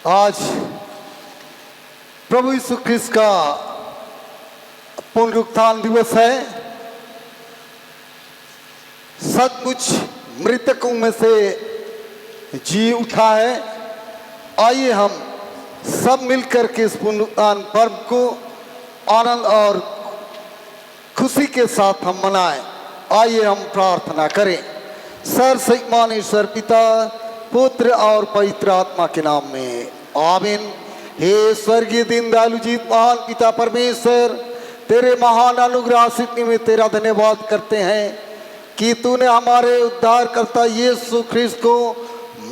आज प्रभु यीशु ख्रिस्त का पुनरुत्थान दिवस है। सचमुच मृतकों में से जी उठा है। आइए हम सब मिलकर के इस पुनरुत्थान पर्व को आनंद और खुशी के साथ हम मनाएं। आइए हम प्रार्थना करें। सर्वशक्तिमान ईश्वर पिता, पुत्र और पवित्र आत्मा के नाम में आमीन। हे स्वर्गीय दीनदयालु जी, महान पिता परमेश्वर, तेरे महान अनुग्रह सिद्धि में तेरा धन्यवाद करते हैं कि तूने हमारे उद्धारकर्ता यीशु ख्रिस्त को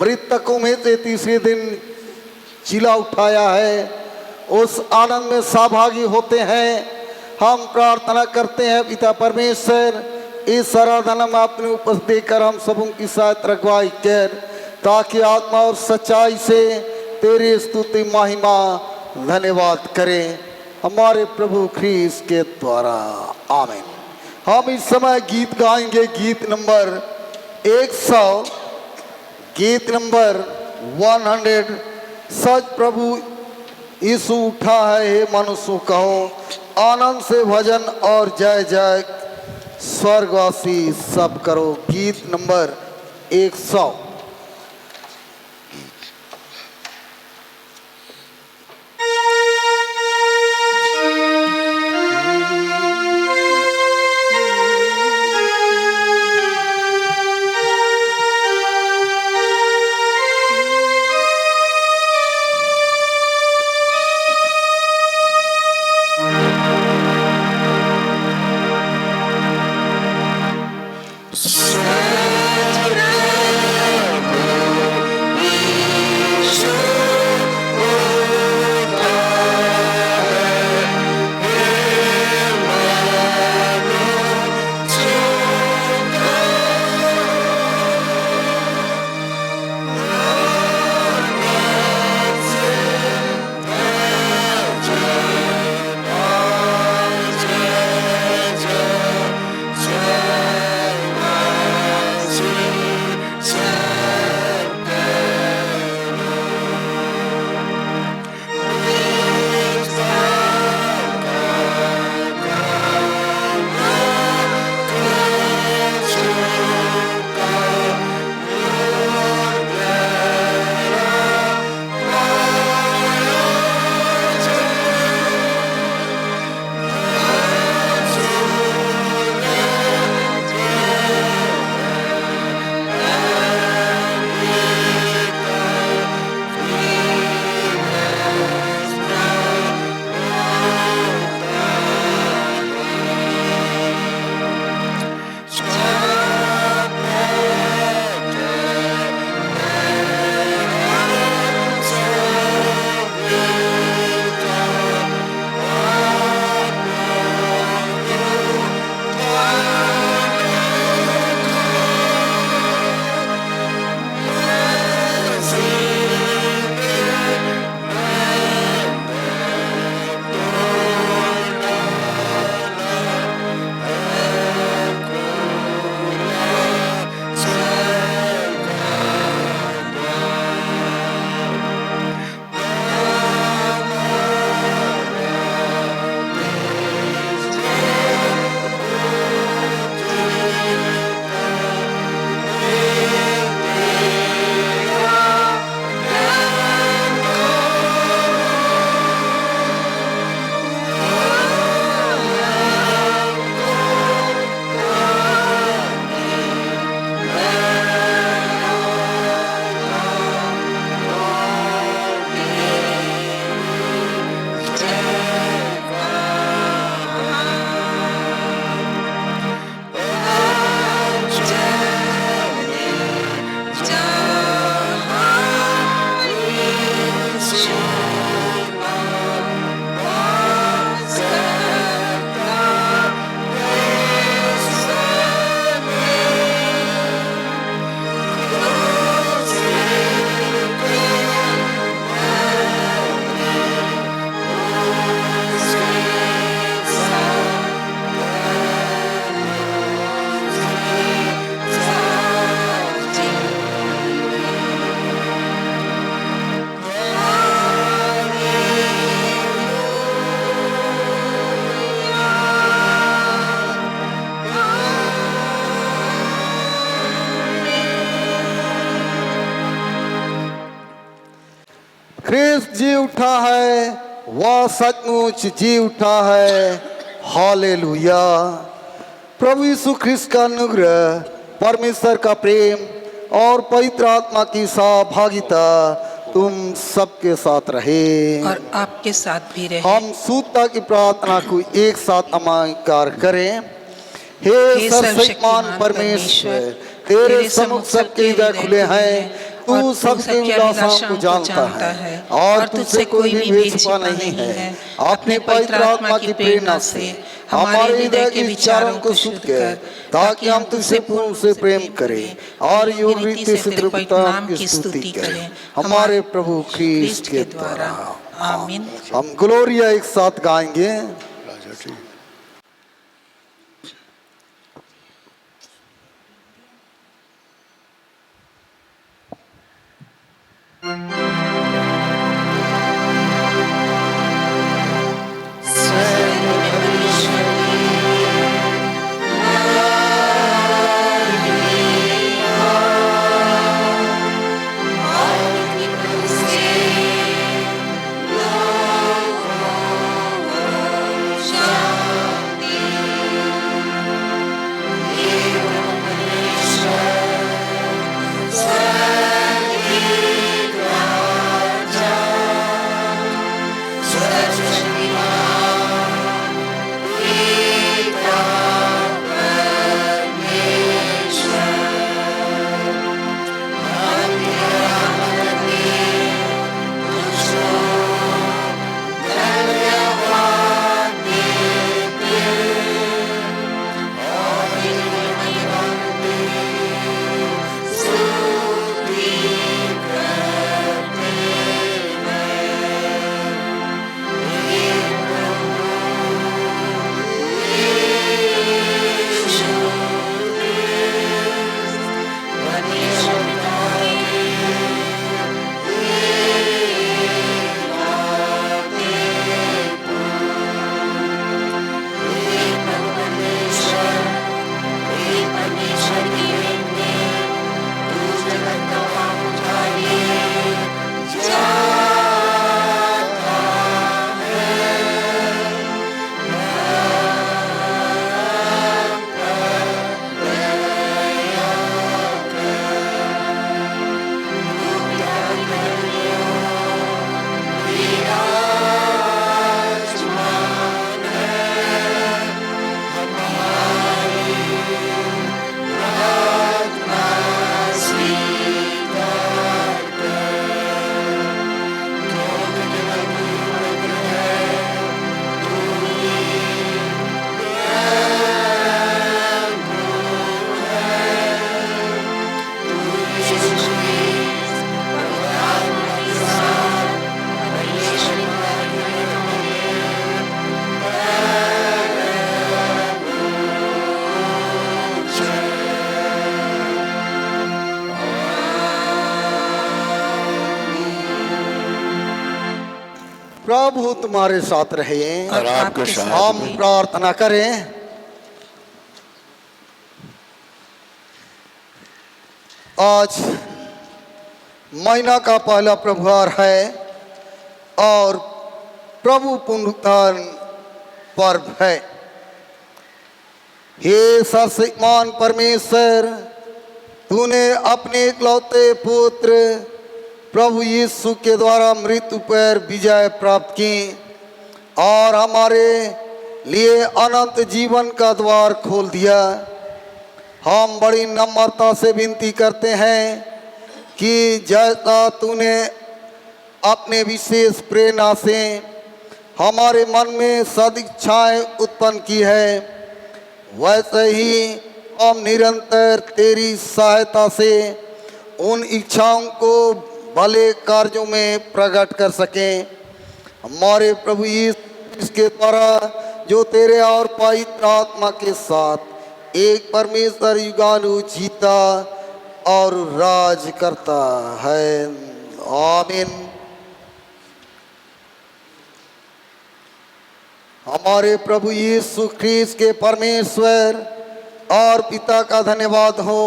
मृतकों में से तीसरे दिन जिला उठाया है। उस आनंद में सहभागी होते हैं। हम प्रार्थना करते हैं पिता परमेश्वर, इस आराधना में अपनी उपस्थिति देकर हम सबों की साथ रखवाई कर, ताकि आत्मा और सच्चाई से तेरी स्तुति महिमा धन्यवाद करें हमारे प्रभु ख्रीस्त के द्वारा। आमीन। हम इस समय गीत गाएंगे। गीत नंबर 100, गीत नंबर 100। सच प्रभु यीशु उठा है, हे मनुष्य कहो, आनंद से भजन और जय जय स्वर्गवासी सब करो। गीत नंबर 100। ख्रिस्त जी उठा है, वह सचमुच जी उठा है। हालेलुया। प्रभु यीशु ख्रिस्त का अनुग्रह, परमेश्वर का प्रेम और पवित्र आत्मा की सहभागिता तुम सबके साथ रहे और आपके साथ भी रहे। हम शुद्धता की प्रार्थना को एक साथ अमांकार करें। हे सर्वशक्तिमान परमेश्वर, तेरे सम्मुख सबके हृदय खुले हैं। तू सबकी अभिलाषाओं को जानता है और तुझसे कोई भी भेद छिपा नहीं है। अपने पवित्र आत्मा की प्रेरणा से हमारे हृदय के विचारों को शुद्ध कर, ताकि हम तुझसे पूर्ण से प्रेम करें और योग रीति से तेरे पवित्र नाम की स्तुति करें, हमारे प्रभु ख्रीस्त के द्वारा। आमीन। हम ग्लोरिया एक साथ गाएंगे। प्रभु तुम्हारे साथ रहे और आपके साथ हम भी। प्रार्थना करें। आज महीना का पहला प्रभुवार है और प्रभु पुनरुत्थान पर्व है। हे सर्वशक्तिमान परमेश्वर, तूने अपने इकलौते पुत्र प्रभु यीशु के द्वारा मृत्यु पर विजय प्राप्त की और हमारे लिए अनंत जीवन का द्वार खोल दिया। हम बड़ी नम्रता से विनती करते हैं कि जैसा तूने अपने विशेष प्रेरणा से हमारे मन में सदिच्छाएं उत्पन्न की है, वैसे ही हम निरंतर तेरी सहायता से उन इच्छाओं को भले कार्यों में प्रकट कर सकें। हमारे प्रभु यीशु के द्वारा जो तेरे और पवित्र आत्मा के साथ एक परमेश्वर युगानु जीता और राज करता है। आमीन। हमारे प्रभु यीशु ख्रीस्त के परमेश्वर और पिता का धन्यवाद हो,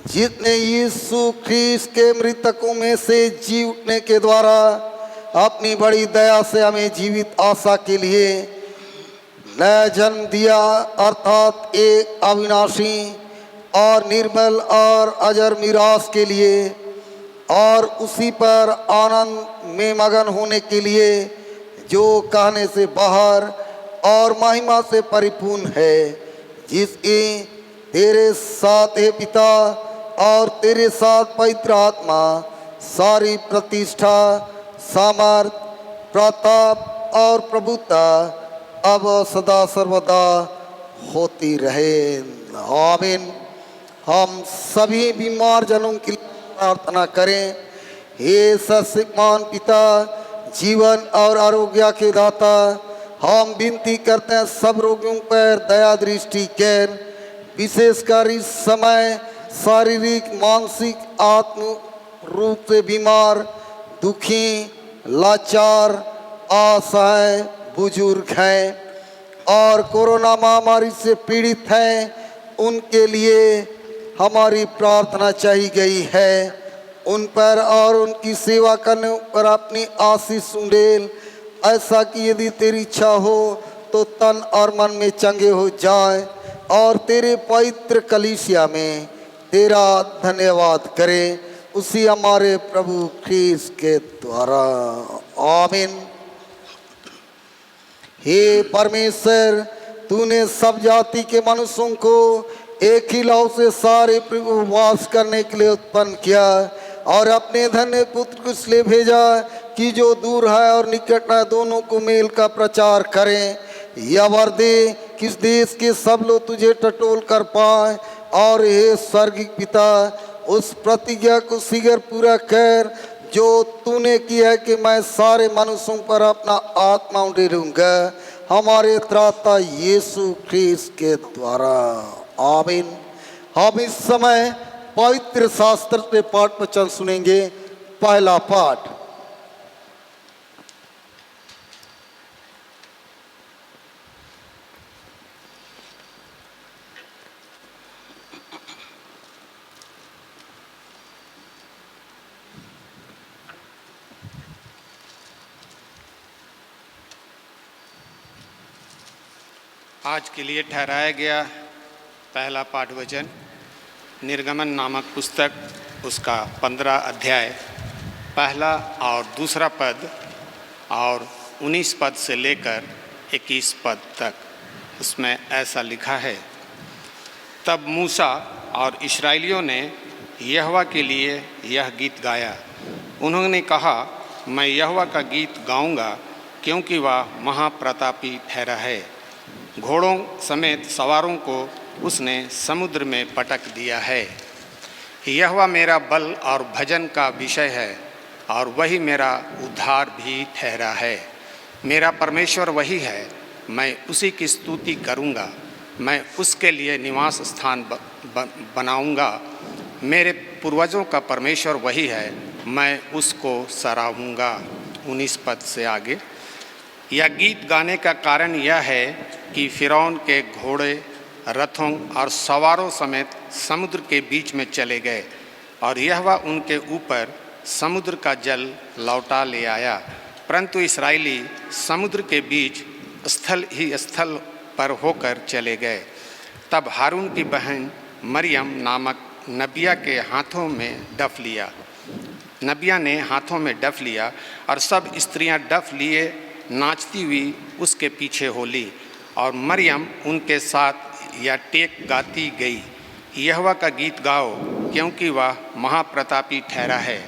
जितने यीशु ख्रीस्त के मृतकों में से जी उठने के द्वारा अपनी बड़ी दया से हमें जीवित आशा के लिए नया जन्म दिया, अर्थात एक अविनाशी और निर्मल और अजर मिरास के लिए, और उसी पर आनंद में मगन होने के लिए जो कहने से बाहर और महिमा से परिपूर्ण है, जिसकी तेरे साथ है पिता और तेरे साथ पवित्र आत्मा सारी प्रतिष्ठा, सामर्थ, प्रताप और प्रभुता अब सदा सर्वदा होती रहे। आमीन। हम सभी बीमार जनों के लिए प्रार्थना करें। हे सर्वशक्तिमान पिता, जीवन और आरोग्य के दाता, हम विनती करते हैं सब रोगियों पर दया दृष्टि कर, विशेषकर इस समय शारीरिक, मानसिक, आत्म रूप से बीमार, दुखी, लाचार, असहाय बुजुर्ग हैं और कोरोना महामारी से पीड़ित हैं, उनके लिए हमारी प्रार्थना चाहिए गई है। उन पर और उनकी सेवा करने पर अपनी आशीष उंडेल, ऐसा कि यदि तेरी इच्छा हो तो तन और मन में चंगे हो जाए और तेरे पवित्र कलीसिया में तेरा धन्यवाद करें, उसी हमारे प्रभु ख्रीस्त के द्वारा। आमीन। हे परमेश्वर, तूने सब जाति के मनुष्यों को एक ही लौ से सारे वास करने के लिए उत्पन्न किया और अपने धन्य पुत्र को इसलिए भेजा कि जो दूर है और निकट है दोनों को मेल का प्रचार करें। यह वर दे किस देश के सब लोग तुझे टटोल कर पाए, और हे स्वर्गिक पिता, उस प्रतिज्ञा को शीघ्र पूरा कर जो तूने किया है कि मैं सारे मनुष्यों पर अपना आत्मा उंडेलूंगा, हमारे त्राता यीशु ख्रीस्त के द्वारा। आमीन। हम इस समय पवित्र शास्त्र से पाठ वचन सुनेंगे। पहला पाठ। आज के लिए ठहराया गया पहला पाठ वचन निर्गमन नामक पुस्तक, उसका 15 अध्याय, पहला और दूसरा पद और 19 पद से लेकर 21 पद तक। उसमें ऐसा लिखा है, तब मूसा और इस्राएलियों ने यहोवा के लिए यह गीत गाया। उन्होंने कहा, मैं यहोवा का गीत गाऊंगा क्योंकि वह महाप्रतापी ठहरा है। घोड़ों समेत सवारों को उसने समुद्र में पटक दिया है। यहोवा मेरा बल और भजन का विषय है और वही मेरा उद्धार भी ठहरा है। मेरा परमेश्वर वही है, मैं उसी की स्तुति करूँगा। मैं उसके लिए निवास स्थान बनाऊँगा। मेरे पूर्वजों का परमेश्वर वही है, मैं उसको सराहूँगा। 19 पद से आगे। यह गीत गाने का कारण यह है कि फ़िरौन के घोड़े, रथों और सवारों समेत समुद्र के बीच में चले गए और यहोवा उनके ऊपर समुद्र का जल लौटा ले आया, परंतु इस्राएली समुद्र के बीच स्थल ही स्थल पर होकर चले गए। तब हारून की बहन मरियम नामक नबिया के हाथों में डफ लिया। नबिया ने हाथों में डफ लिया और सब स्त्रियां डफ लिए नाचती हुई उसके पीछे हो ली और मरियम उनके साथ या टेक गाती गई, यहोवा का गीत गाओ क्योंकि वह महाप्रतापी ठहरा है।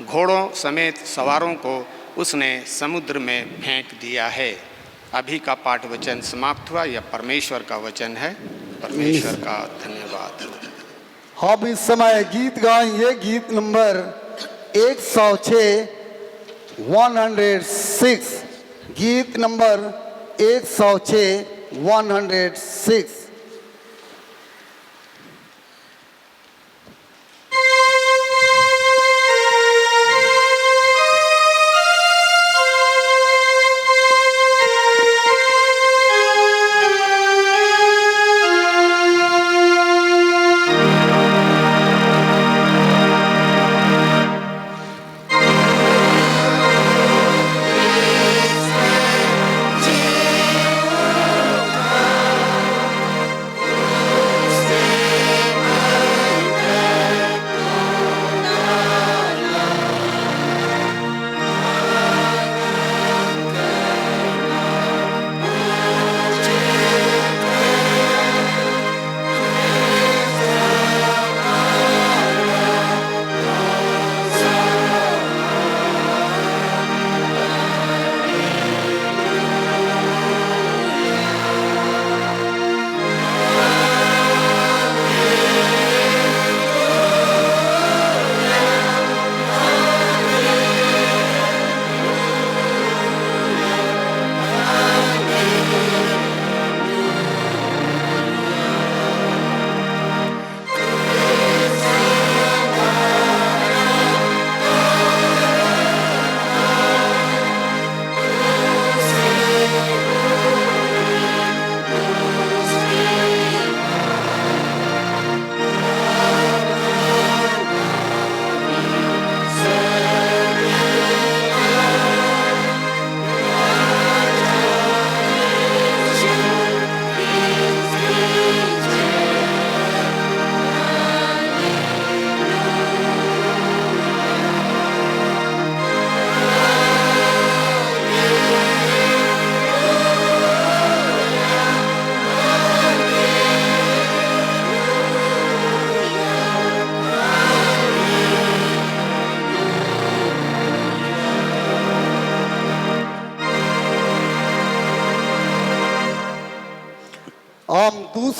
घोड़ों समेत सवारों को उसने समुद्र में फेंक दिया है। अभी का पाठ वचन समाप्त हुआ। यह परमेश्वर का वचन है। परमेश्वर का धन्यवाद। हम इस समय गीत गाएंगे, गीत नंबर 106, 106, गीत नंबर 106, 106।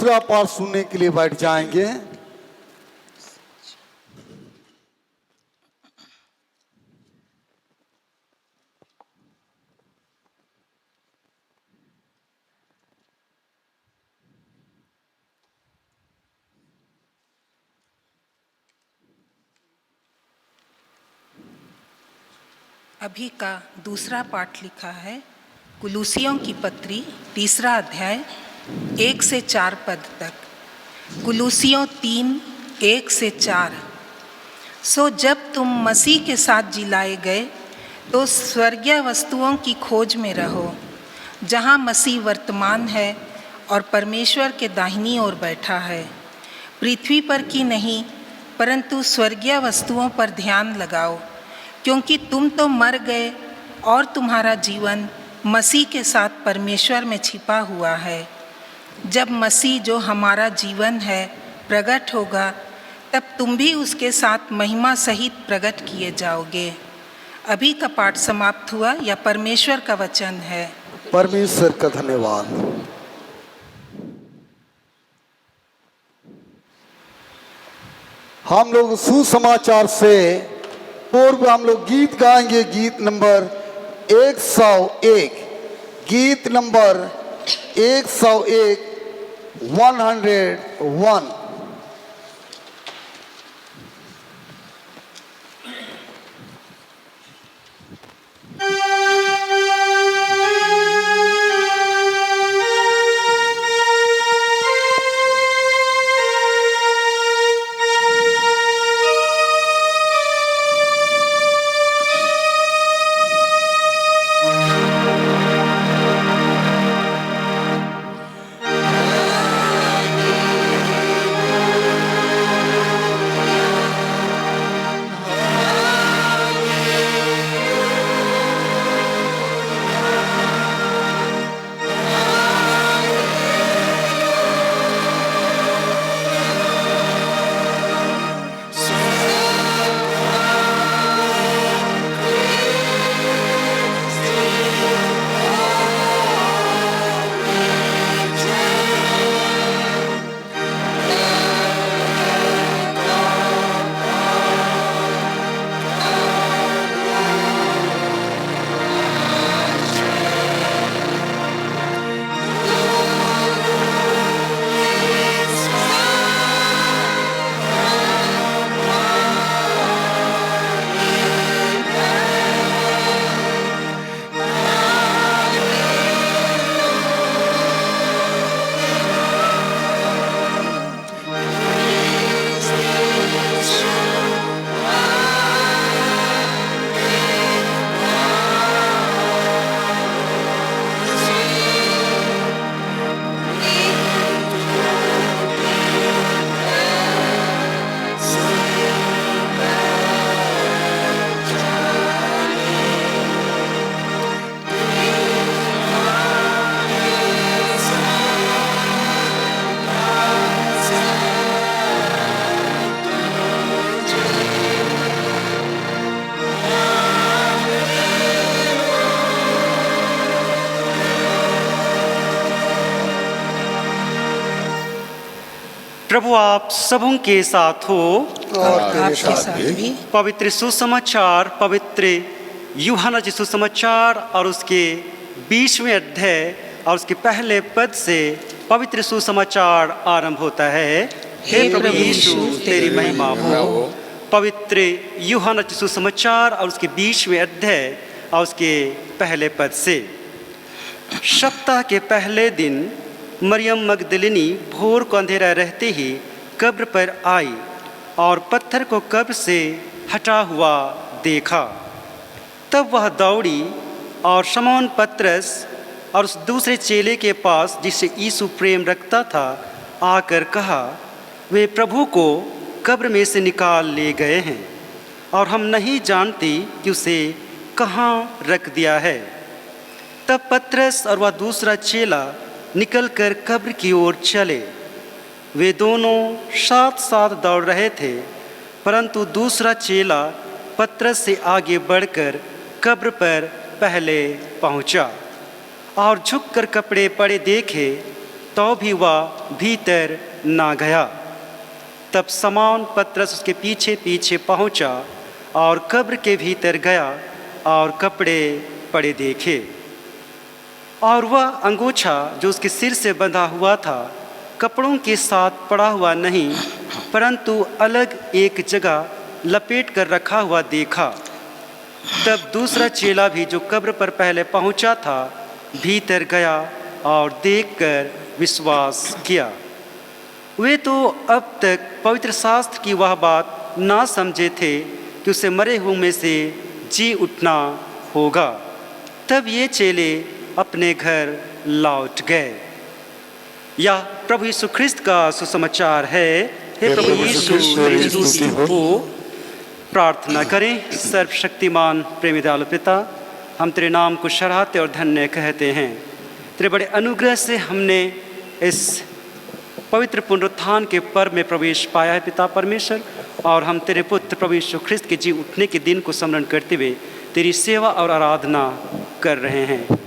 दूसरा पाठ सुनने के लिए बैठ जाएंगे। अभी का दूसरा पाठ लिखा है कुलूसियों की पत्री, तीसरा अध्याय, 1 से 4 पद तक। कुलूसियों 3, 1 से 4। सो जब तुम मसीह के साथ जिलाए गए तो स्वर्गीय वस्तुओं की खोज में रहो, जहाँ मसीह वर्तमान है और परमेश्वर के दाहिनी ओर बैठा है। पृथ्वी पर की नहीं परंतु स्वर्गीय वस्तुओं पर ध्यान लगाओ, क्योंकि तुम तो मर गए और तुम्हारा जीवन मसीह के साथ परमेश्वर में छिपा हुआ है। जब मसीह जो हमारा जीवन है प्रकट होगा, तब तुम भी उसके साथ महिमा सहित प्रकट किए जाओगे। अभी का पाठ समाप्त हुआ। या परमेश्वर का वचन है। परमेश्वर का धन्यवाद। हम लोग सुसमाचार से पूर्व हम लोग गीत गाएंगे। गीत नंबर 101, गीत नंबर 101, 101। प्रभु आप सबों के साथ हो और आपके साथ भी। पवित्र सुसमाचार, पवित्र यूहन्ना जी सुसमाचार और उसके 20वें अध्याय और उसके पहले पद से पवित्र सुसमाचार आरंभ होता है। हे प्रभु यीशु तेरी महिमा हो। पवित्र यूहन्ना जी सुसमाचार और उसके 20वें अध्याय और उसके पहले पद से। सप्ताह के पहले दिन मरियम मगदलिनी भोर को अंधेरा रहते ही कब्र पर आई और पत्थर को कब्र से हटा हुआ देखा। तब वह दौड़ी और शमौन पतरस और उस दूसरे चेले के पास जिससे यीशु प्रेम रखता था आकर कहा, वे प्रभु को कब्र में से निकाल ले गए हैं और हम नहीं जानती कि उसे कहाँ रख दिया है। तब पतरस और वह दूसरा चेला निकलकर कब्र की ओर चले। वे दोनों साथ साथ दौड़ रहे थे, परंतु दूसरा चेला पतरस से आगे बढ़कर कब्र पर पहले पहुंचा और झुककर कपड़े पड़े देखे तो भी वह भीतर ना गया। तब शमौन पतरस उसके पीछे पीछे पहुंचा और कब्र के भीतर गया और कपड़े पड़े देखे, और वह अंगोछा जो उसके सिर से बंधा हुआ था कपड़ों के साथ पड़ा हुआ नहीं, परंतु अलग एक जगह लपेट कर रखा हुआ देखा। तब दूसरा चेला भी जो कब्र पर पहले पहुंचा था भीतर गया और देखकर विश्वास किया। वे तो अब तक पवित्र शास्त्र की वह बात ना समझे थे कि उसे मरे हुए में से जी उठना होगा। तब ये चेले अपने घर लौट गए। यह प्रभु यीशु ख्रिस्त का सुसमाचार है। हे प्रभु यीशु तेरी स्तुति हो। प्रार्थना करें। सर्वशक्तिमान प्रेमी दयालु पिता, हम तेरे नाम को सराहते और धन्य कहते हैं। तेरे बड़े अनुग्रह से हमने इस पवित्र पुनरुत्थान के पर्व में प्रवेश पाया है पिता परमेश्वर, और हम तेरे पुत्र प्रभु यीशु ख्रिस्त के जी उठने के दिन को स्मरण करते हुए तेरी सेवा और आराधना कर रहे हैं।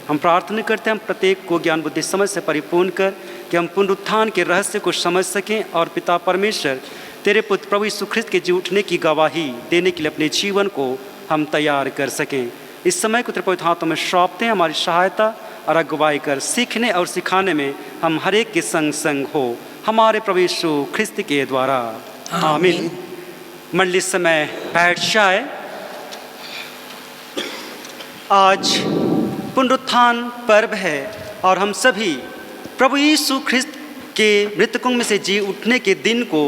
हम प्रार्थना करते हैं हम प्रत्येक को ज्ञान बुद्धि समझ से परिपूर्ण कर कि हम पुनरुत्थान के रहस्य को समझ सकें, और पिता परमेश्वर तेरे पुत्र प्रभु यीशु ख्रिस्त के जी उठने की गवाही देने के लिए अपने जीवन को हम तैयार कर सकें। इस समय को तेरे पवित्र हाथों में सौंपते हैं। हमारी सहायता और अगुवाई कर सीखने और सिखाने में हम हर एक के संग संग हो, हमारे प्रभु यीशु ख्रिस्त के द्वारा, आमीन। मंडली समय बैठ जाए। आज पुनरुत्थान पर्व है और हम सभी प्रभु यीशु ख्रिस्त के मृतकों में से जी उठने के दिन को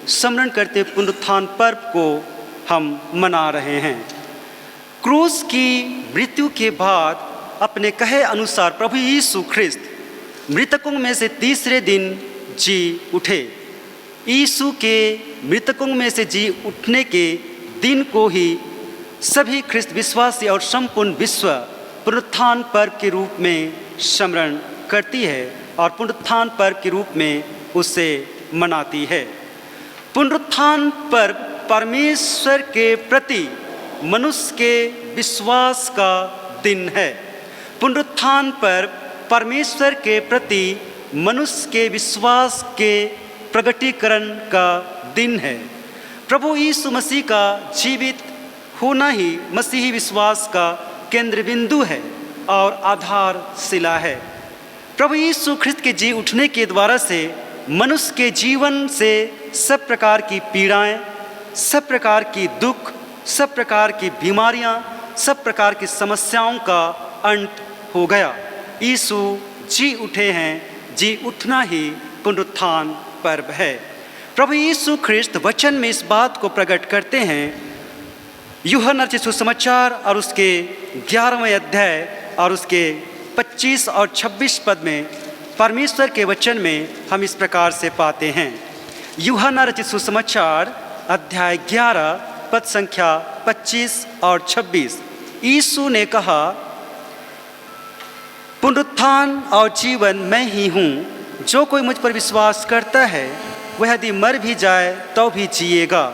स्मरण करते पुनरुत्थान पर्व को हम मना रहे हैं। क्रूस की मृत्यु के बाद अपने कहे अनुसार प्रभु यीशु ख्रिस्त मृतकों में से तीसरे दिन जी उठे। यीशु के मृतकों में से जी उठने के दिन को ही सभी ख्रिस्त विश्वासी और संपूर्ण विश्व पुनरुत्थान पर्व के रूप में स्मरण करती है और पुनरुत्थान पर्व के रूप में उसे मनाती है। पुनरुत्थान पर्व परमेश्वर के प्रति मनुष्य के विश्वास का दिन है। पुनरुत्थान पर्व परमेश्वर के प्रति मनुष्य के विश्वास के प्रगटीकरण का दिन है। प्रभु यीशु मसीह का जीवित होना ही मसीही विश्वास का केंद्र बिंदु है और आधारशिला है। प्रभु यीशु ख्रिस्त के जी उठने के द्वारा से मनुष्य के जीवन से सब प्रकार की पीड़ाएं, सब प्रकार की दुख, सब प्रकार की बीमारियां, सब प्रकार की समस्याओं का अंत हो गया। यीशु जी उठे हैं। जी उठना ही पुनरुत्थान पर्व है। प्रभु यीशु ख्रिस्त वचन में इस बात को प्रकट करते हैं। यूहन्ना रचित सुसमाचार और उसके 11वें अध्याय और उसके 25 और 26 पद में परमेश्वर के वचन में हम इस प्रकार से पाते हैं। यूहन्ना रचित सुसमाचार अध्याय 11 पद संख्या 25 और 26। यीशु ने कहा, पुनरुत्थान और जीवन मैं ही हूँ। जो कोई मुझ पर विश्वास करता है वह यदि मर भी जाए तो भी जिएगा,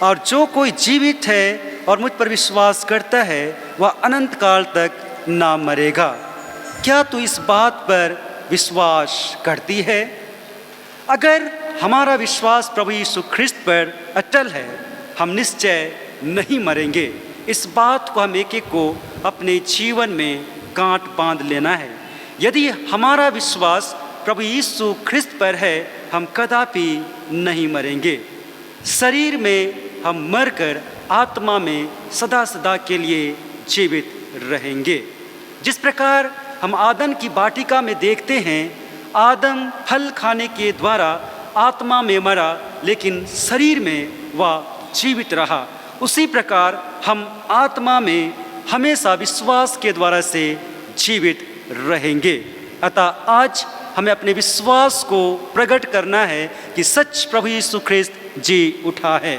और जो कोई जीवित है और मुझ पर विश्वास करता है वह अनंत काल तक ना मरेगा। क्या तू इस बात पर विश्वास करती है? अगर हमारा विश्वास प्रभु यीशु ख्रिस्त पर अटल है, हम निश्चय नहीं मरेंगे। इस बात को हम एक एक को अपने जीवन में गांठ बांध लेना है। यदि हमारा विश्वास प्रभु यीशु ख्रिस्त पर है, हम कदापि नहीं मरेंगे। शरीर में हम मरकर आत्मा में सदा सदा के लिए जीवित रहेंगे। जिस प्रकार हम आदम की वाटिका में देखते हैं, आदम फल खाने के द्वारा आत्मा में मरा लेकिन शरीर में वह जीवित रहा, उसी प्रकार हम आत्मा में हमेशा विश्वास के द्वारा से जीवित रहेंगे। अतः आज हमें अपने विश्वास को प्रकट करना है कि सच प्रभु यीशु ख्रिस्त जी उठा है।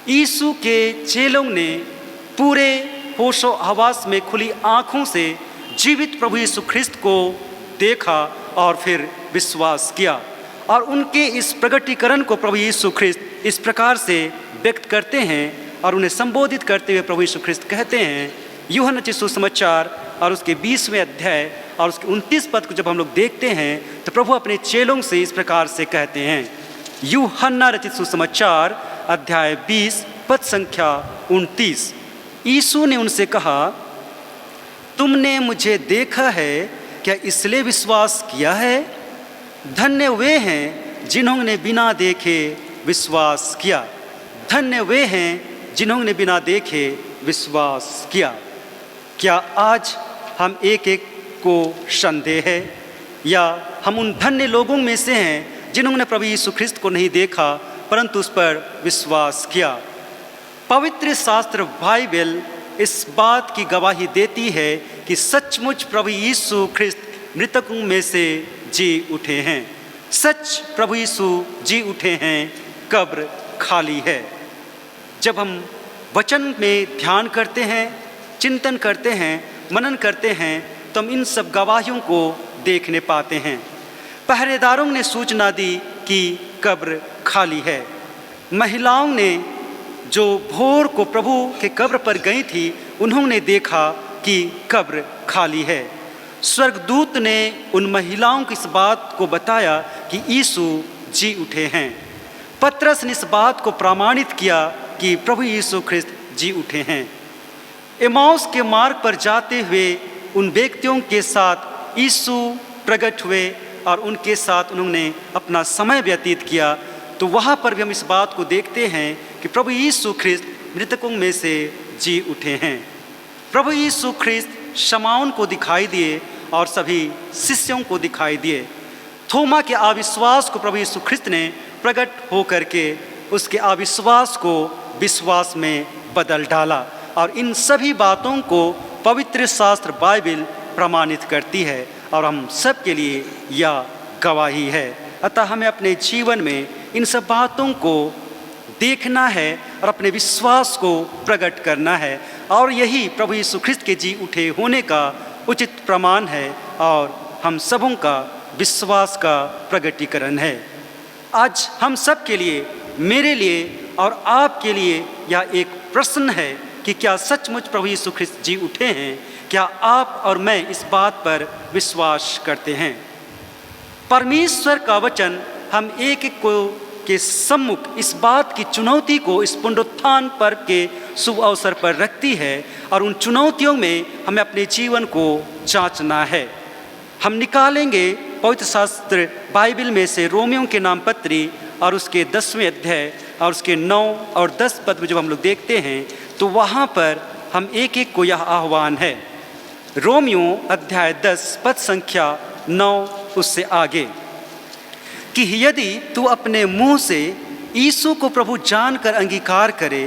यीशु के चेलों ने पूरे होशो हवास में खुली आँखों से जीवित प्रभु यीशु ख्रिस्त को देखा और फिर विश्वास किया, और उनके इस प्रगटीकरण को प्रभु यीशु ख्रिस्त इस प्रकार से व्यक्त करते हैं और उन्हें संबोधित करते हुए प्रभु यीशु ख्रिस्त कहते हैं। यूहन्ना रचित सुसमाचार और उसके 20वें अध्याय और उसके 29 पद को जब हम लोग देखते हैं तो प्रभु अपने चेलों से इस प्रकार से कहते हैं। यूहन्ना रचित सुसमाचार अध्याय 20 पद संख्या 29। यीशु ने उनसे कहा, तुमने मुझे देखा है, क्या इसलिए विश्वास किया है? धन्य वे हैं जिन्होंने बिना देखे विश्वास किया। धन्य वे हैं जिन्होंने बिना देखे विश्वास किया। क्या आज हम एक एक को संदेह है, या हम उन धन्य लोगों में से हैं जिन्होंने प्रभु यीशु ख्रिस्त को नहीं देखा परंतु उस पर विश्वास किया? पवित्र शास्त्र बाइबल इस बात की गवाही देती है कि सचमुच प्रभु यीशु ख्रिस्त मृतकों में से जी उठे हैं। सच प्रभु यीशु जी उठे हैं, कब्र खाली है। जब हम वचन में ध्यान करते हैं, चिंतन करते हैं, मनन करते हैं, तो हम इन सब गवाहियों को देखने पाते हैं। पहरेदारों ने सूचना दी कि कब्र खाली है। महिलाओं ने जो भोर को प्रभु के कब्र पर गई थी, उन्होंने देखा कि कब्र खाली है। स्वर्गदूत ने उन महिलाओं की इस बात को बताया कि यीशु जी उठे हैं। पतरस ने इस बात को प्रमाणित किया कि प्रभु यीशु ख्रिस्त जी उठे हैं। एमाउस के मार्ग पर जाते हुए उन व्यक्तियों के साथ यीशु प्रकट हुए और उनके साथ उन्होंने अपना समय व्यतीत किया। तो वहाँ पर भी हम इस बात को देखते हैं कि प्रभु यीशु ख्रिस्त मृतकों में से जी उठे हैं। प्रभु यीशु ख्रिस्त शमौन को दिखाई दिए और सभी शिष्यों को दिखाई दिए। थोमा के अविश्वास को प्रभु यीशु ख्रिस्त ने प्रकट हो करके उसके अविश्वास को विश्वास में बदल डाला। और इन सभी बातों को पवित्र शास्त्र बाइबल प्रमाणित करती है और हम सब के लिए यह गवाही है। अतः हमें अपने जीवन में इन सब बातों को देखना है और अपने विश्वास को प्रकट करना है, और यही प्रभु यीशु ख्रिस्त के जी उठे होने का उचित प्रमाण है और हम सबों का विश्वास का प्रकटीकरण है। आज हम सब के लिए, मेरे लिए और आपके लिए यह एक प्रश्न है कि क्या सचमुच प्रभु यीशु ख्रिस्त जी उठे हैं? क्या आप और मैं इस बात पर विश्वास करते हैं? परमेश्वर का वचन हम एक एक को के सम्मुख इस बात की चुनौती को इस पुनरुत्थान पर्व के शुभ अवसर पर रखती है, और उन चुनौतियों में हमें अपने जीवन को जांचना है। हम निकालेंगे पवित्र शास्त्र बाइबल में से रोमियों के नाम पत्री और उसके 10वें अध्याय और उसके 9 और 10 पद में जब हम लोग देखते हैं तो वहाँ पर हम एक एक को यह आह्वान है। रोमियों अध्याय 10 पद संख्या 9 उससे आगे, कि यदि तू अपने मुंह से यीशु को प्रभु जानकर अंगीकार करे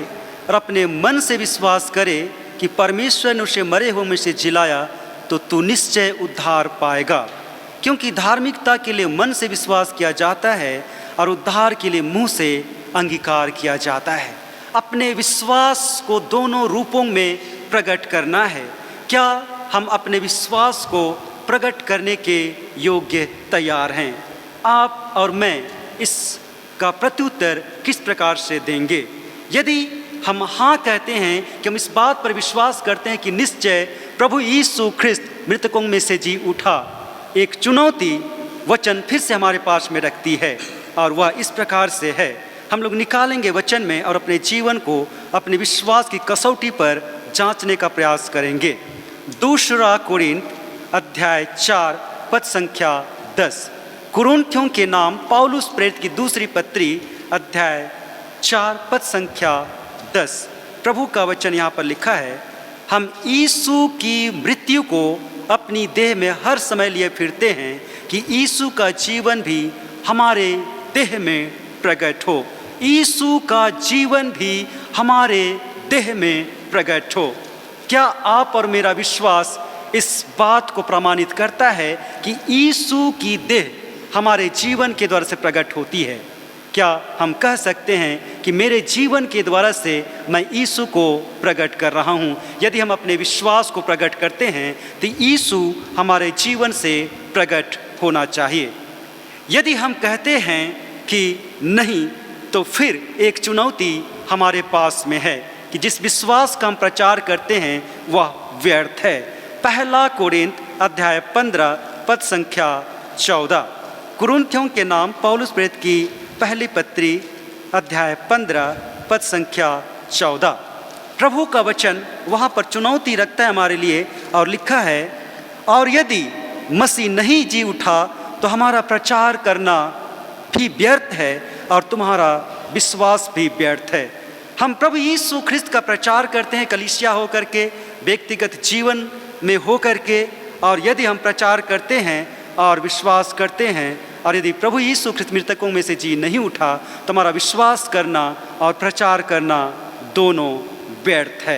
और अपने मन से विश्वास करे कि परमेश्वर ने उसे मरे हुए में से जिलाया, तो तू निश्चय उद्धार पाएगा। क्योंकि धार्मिकता के लिए मन से विश्वास किया जाता है और उद्धार के लिए मुंह से अंगीकार किया जाता है। अपने विश्वास को दोनों रूपों में प्रकट करना है। क्या हम अपने विश्वास को प्रकट करने के योग्य तैयार हैं? आप और मैं इसका प्रत्युत्तर किस प्रकार से देंगे? यदि हम हाँ कहते हैं कि हम इस बात पर विश्वास करते हैं कि निश्चय प्रभु यीशु ख्रिस्त मृतकों में से जी उठा, एक चुनौती वचन फिर से हमारे पास में रखती है, और वह इस प्रकार से है। हम लोग निकालेंगे वचन में और अपने जीवन को अपने विश्वास की कसौटी पर जांचने का प्रयास करेंगे। दूसरा कोरिन्थ अध्याय 4 पद संख्या 10। कुरिन्थियों के नाम पौलुस प्रेरित की दूसरी पत्री अध्याय 4 पद संख्या 10। प्रभु का वचन यहाँ पर लिखा है, हम यीशु की मृत्यु को अपनी देह में हर समय लिए फिरते हैं कि यीशु का जीवन भी हमारे देह में प्रकट हो। यीशु का जीवन भी हमारे देह में प्रकट हो। क्या आप और मेरा विश्वास इस बात को प्रमाणित करता है कि यीशु की देह हमारे जीवन के द्वारा से प्रकट होती है? क्या हम कह सकते हैं कि मेरे जीवन के द्वारा से मैं यीशु को प्रकट कर रहा हूँ? यदि हम अपने विश्वास को प्रकट करते हैं तो यीशु हमारे जीवन से प्रकट होना चाहिए। यदि हम कहते हैं कि नहीं, तो फिर एक चुनौती हमारे पास में है कि जिस विश्वास का हम प्रचार करते हैं वह व्यर्थ है। पहला कोरिन्थ अध्याय 15 पद संख्या 14। कुरिन्थियों के नाम पौलुस प्रेरित की पहली पत्री अध्याय 15 पद संख्या 14। प्रभु का वचन वहाँ पर चुनौती रखता है हमारे लिए और लिखा है, और यदि मसीह नहीं जी उठा तो हमारा प्रचार करना भी व्यर्थ है और तुम्हारा विश्वास भी व्यर्थ है। हम प्रभु यीशु ख्रिस्त का प्रचार करते हैं कलीसिया होकर के, व्यक्तिगत जीवन में होकर के, और यदि हम प्रचार करते हैं और विश्वास करते हैं और यदि प्रभु यीशु ख्रिस्त मृतकों में से जी नहीं उठा तो हमारा विश्वास करना और प्रचार करना दोनों व्यर्थ है।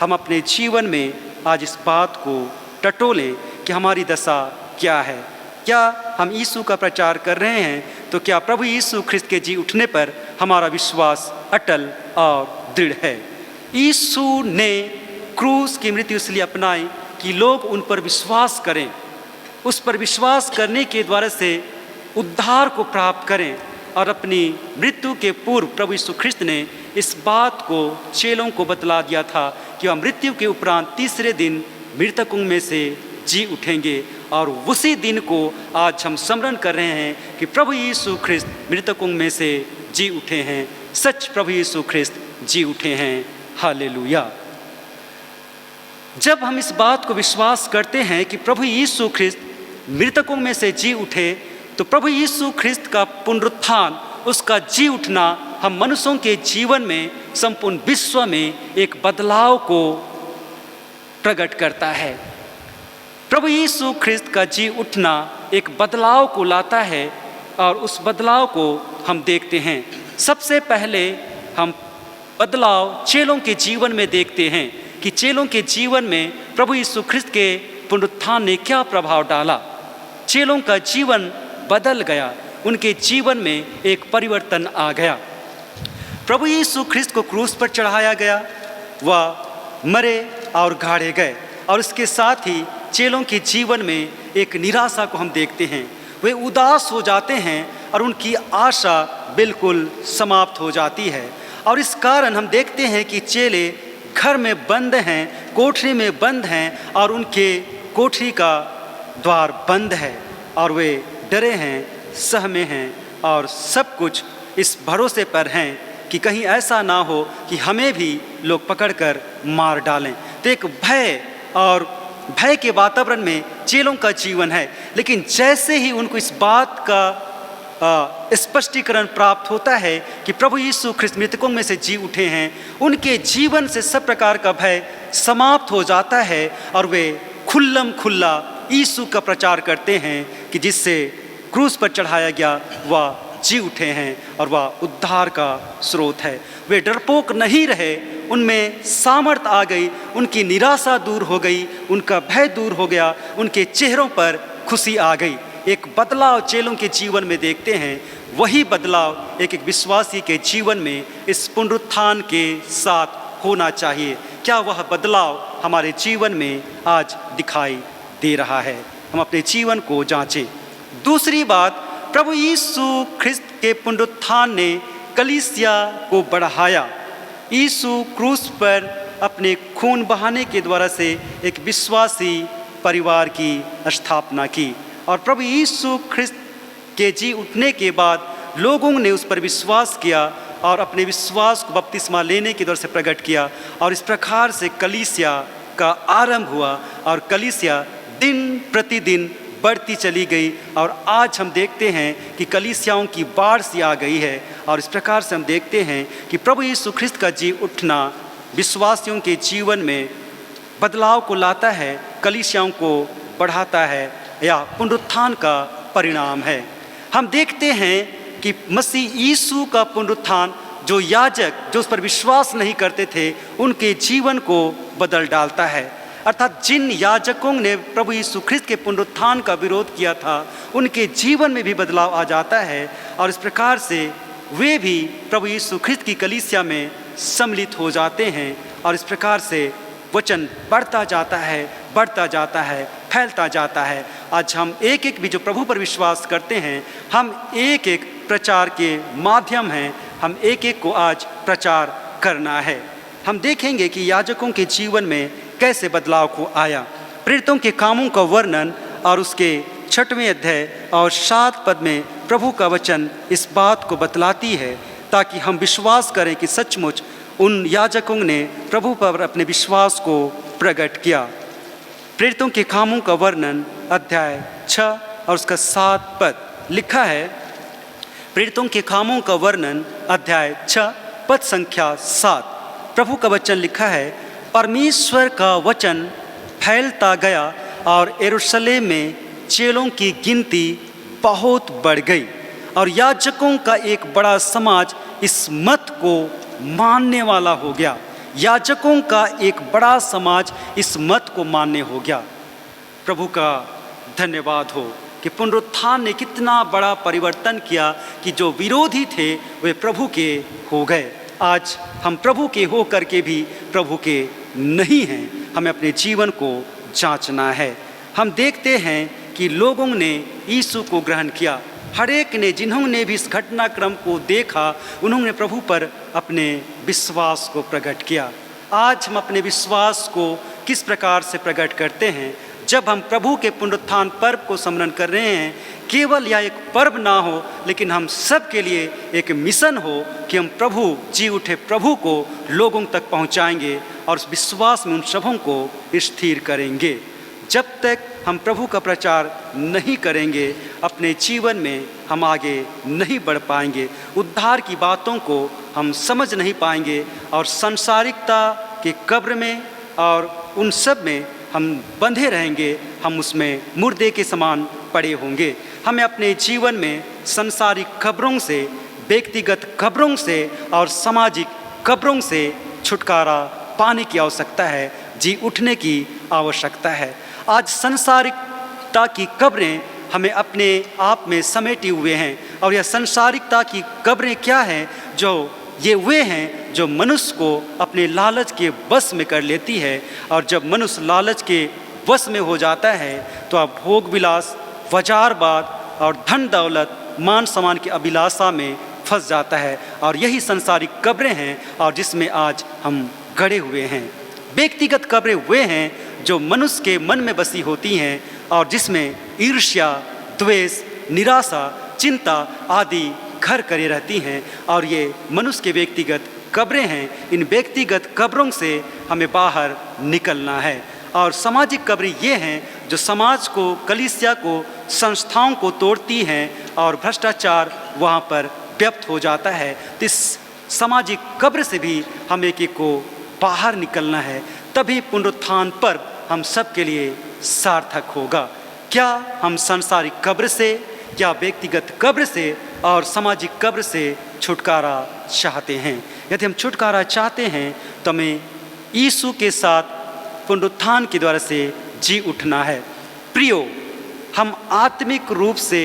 हम अपने जीवन में आज इस बात को टटोलें कि हमारी दशा क्या है। क्या हम यीशु का प्रचार कर रहे हैं तो क्या प्रभु यीशु ख्रिस्त के जी उठने पर हमारा विश्वास अटल और दृढ़ है। यीशु ने क्रूस की मृत्यु इसलिए अपनाई कि लोग उन पर विश्वास करें, उस पर विश्वास करने के द्वारा से उद्धार को प्राप्त करें। और अपनी मृत्यु के पूर्व प्रभु यीशु ख्रिस्त ने इस बात को चेलों को बतला दिया था कि वह मृत्यु के उपरांत तीसरे दिन मृतकों में से जी उठेंगे। और उसी दिन को आज हम स्मरण कर रहे हैं कि प्रभु यीशु ख्रिस्त मृतकों में से जी उठे हैं। सच प्रभु यीशु ख्रिस्त जी उठे हैं। हालेलुया। जब हम इस बात को विश्वास करते हैं कि प्रभु यीशु ख्रिस्त मृतकों में से जी उठे तो प्रभु यीशु ख्रिस्त का पुनरुत्थान, उसका जी उठना हम मनुष्यों के जीवन में, संपूर्ण विश्व में एक बदलाव को प्रकट करता है। प्रभु यीशु ख्रिस्त का जी उठना एक बदलाव को लाता है और उस बदलाव को हम देखते हैं। सबसे पहले हम बदलाव चेलों के जीवन में देखते हैं कि चेलों के जीवन में प्रभु यीशु ख्रिस्त के पुनरुत्थान ने क्या प्रभाव डाला। चेलों का जीवन बदल गया, उनके जीवन में एक परिवर्तन आ गया। प्रभु यीशु ख्रिस्त को क्रूस पर चढ़ाया गया, वह मरे और गाड़े गए, और इसके साथ ही चेलों के जीवन में एक निराशा को हम देखते हैं। वे उदास हो जाते हैं और उनकी आशा बिल्कुल समाप्त हो जाती है। और इस कारण हम देखते हैं कि चेले घर में बंद हैं, कोठरी में बंद हैं और उनके कोठरी का द्वार बंद है और वे डरे हैं, सहमे हैं और सब कुछ इस भरोसे पर हैं कि कहीं ऐसा ना हो कि हमें भी लोग पकड़कर मार डालें। तो एक भय के वातावरण में चेलों का जीवन है। लेकिन जैसे ही उनको इस बात का स्पष्टीकरण प्राप्त होता है कि प्रभु यीशु ख्रिस्त मृतकों में से जी उठे हैं, उनके जीवन से सब प्रकार का भय समाप्त हो जाता है और वे खुल्लम खुल्ला यीशु का प्रचार करते हैं कि जिससे क्रूस पर चढ़ाया गया वह जी उठे हैं और वह उद्धार का स्रोत है। वे डरपोक नहीं रहे, उनमें सामर्थ आ गई, उनकी निराशा दूर हो गई, उनका भय दूर हो गया, उनके चेहरों पर खुशी आ गई। एक बदलाव चेलों के जीवन में देखते हैं। वही बदलाव एक विश्वासी के जीवन में इस पुनरुत्थान के साथ होना चाहिए। क्या वह बदलाव हमारे जीवन में आज दिखाई दे रहा है? हम अपने जीवन को जांचें। दूसरी बात, प्रभु यीशु ख्रिस्त के पुनरुत्थान ने कलीसिया को बढ़ाया। यीशु क्रूस पर अपने खून बहाने के द्वारा से एक विश्वासी परिवार की स्थापना की और प्रभु यीशु ख्रिस्त के जी उठने के बाद लोगों ने उस पर विश्वास किया और अपने विश्वास को बपतिस्मा लेने के द्वारा से प्रकट किया और इस प्रकार से कलीसिया का आरंभ हुआ और कलीसिया दिन प्रतिदिन बढ़ती चली गई और आज हम देखते हैं कि कलीसियाओं की बाढ़ सी आ गई है। और इस प्रकार से हम देखते हैं कि प्रभु यीशु ख्रिस्त का जी उठना विश्वासियों के जीवन में बदलाव को लाता है, कलीसियाओं को बढ़ाता है या पुनरुत्थान का परिणाम है। हम देखते हैं कि मसीह यीशु का पुनरुत्थान जो याजक जो उस पर विश्वास नहीं करते थे उनके जीवन को बदल डालता है। अर्थात जिन याजकों ने प्रभु यीशु ख्रिस्त के पुनरुत्थान का विरोध किया था उनके जीवन में भी बदलाव आ जाता है और इस प्रकार से वे भी प्रभु यीशु ख्रिस्त की कलीसिया में सम्मिलित हो जाते हैं और इस प्रकार से वचन बढ़ता जाता है, बढ़ता जाता है, फैलता जाता है। आज हम एक एक भी जो प्रभु पर विश्वास करते हैं, हम एक एक प्रचार के माध्यम हैं, हम एक एक को आज प्रचार करना है। हम देखेंगे कि याजकों के जीवन में कैसे बदलाव को आया। प्रेरितों के कामों का वर्णन और उसके 6वें अध्याय और 7 पद में प्रभु का वचन इस बात को बतलाती है, ताकि हम विश्वास करें कि सचमुच उन याजकों ने प्रभु पर अपने विश्वास को प्रकट किया। प्रेरितों के कामों का वर्णन अध्याय 6 और उसका 7 पद लिखा है। प्रेरितों के कामों का वर्णन अध्याय 6 पद संख्या 7, प्रभु का वचन लिखा है। परमेश्वर का वचन फैलता गया और यरूशलेम में चेलों की गिनती बहुत बढ़ गई और याजकों का एक बड़ा समाज इस मत को मानने वाला हो गया। याजकों का एक बड़ा समाज इस मत को मानने हो गया। प्रभु का धन्यवाद हो कि पुनरुत्थान ने कितना बड़ा परिवर्तन किया कि जो विरोधी थे वे प्रभु के हो गए। आज हम प्रभु के हो करके भी प्रभु के नहीं हैं। हमें अपने जीवन को जांचना है। हम देखते हैं कि लोगों ने यीशु को ग्रहण किया। हर एक ने, जिन्होंने भी इस घटनाक्रम को देखा, उन्होंने प्रभु पर अपने विश्वास को प्रकट किया। आज हम अपने विश्वास को किस प्रकार से प्रकट करते हैं? जब हम प्रभु के पुनरुत्थान पर्व को स्मरण कर रहे हैं, केवल यह एक पर्व ना हो, लेकिन हम सब के लिए एक मिशन हो कि हम प्रभु जी उठे प्रभु को लोगों तक पहुंचाएंगे और उस विश्वास में उन सबों को स्थिर करेंगे। जब तक हम प्रभु का प्रचार नहीं करेंगे, अपने जीवन में हम आगे नहीं बढ़ पाएंगे, उद्धार की बातों को हम समझ नहीं पाएंगे और सांसारिकता के कब्र में और उन सब में हम बंधे रहेंगे। हम उसमें मुर्दे के समान पड़े होंगे। हमें अपने जीवन में सांसारिक कब्रों से, व्यक्तिगत कब्रों से और सामाजिक कब्रों से छुटकारा पाने की आवश्यकता है, जी उठने की आवश्यकता है। आज सांसारिकता की कब्रें हमें अपने आप में समेटे हुए हैं और यह सांसारिकता की कब्रें क्या हैं? जो ये वे हैं जो मनुष्य को अपने लालच के वश में कर लेती है और जब मनुष्य लालच के वश में हो जाता है तो अब भोग विलास, वजारबाद और धन दौलत, मान सम्मान की अभिलाषा में फंस जाता है और यही सांसारिक कब्रें हैं और जिसमें आज हम गड़े हुए हैं। व्यक्तिगत कब्रें वे हैं जो मनुष्य के मन में बसी होती हैं और जिसमें ईर्ष्या, द्वेष, निराशा, चिंता आदि घर करे रहती हैं और ये मनुष्य के व्यक्तिगत कब्रें हैं। इन व्यक्तिगत कब्रों से हमें बाहर निकलना है और सामाजिक कब्रें ये हैं जो समाज को, कलीसिया को, संस्थाओं को तोड़ती हैं और भ्रष्टाचार वहाँ पर व्याप्त हो जाता है। तो इस सामाजिक कब्र से भी हमें एक को बाहर निकलना है, तभी पुनरुत्थान पर्व हम सब के लिए सार्थक होगा। क्या हम सांसारिक कब्र से, क्या व्यक्तिगत कब्र से और सामाजिक कब्र से छुटकारा चाहते हैं? यदि हम छुटकारा चाहते हैं तो हमें यीशु के साथ पुनरुत्थान के द्वारा से जी उठना है। प्रियो, हम आत्मिक रूप से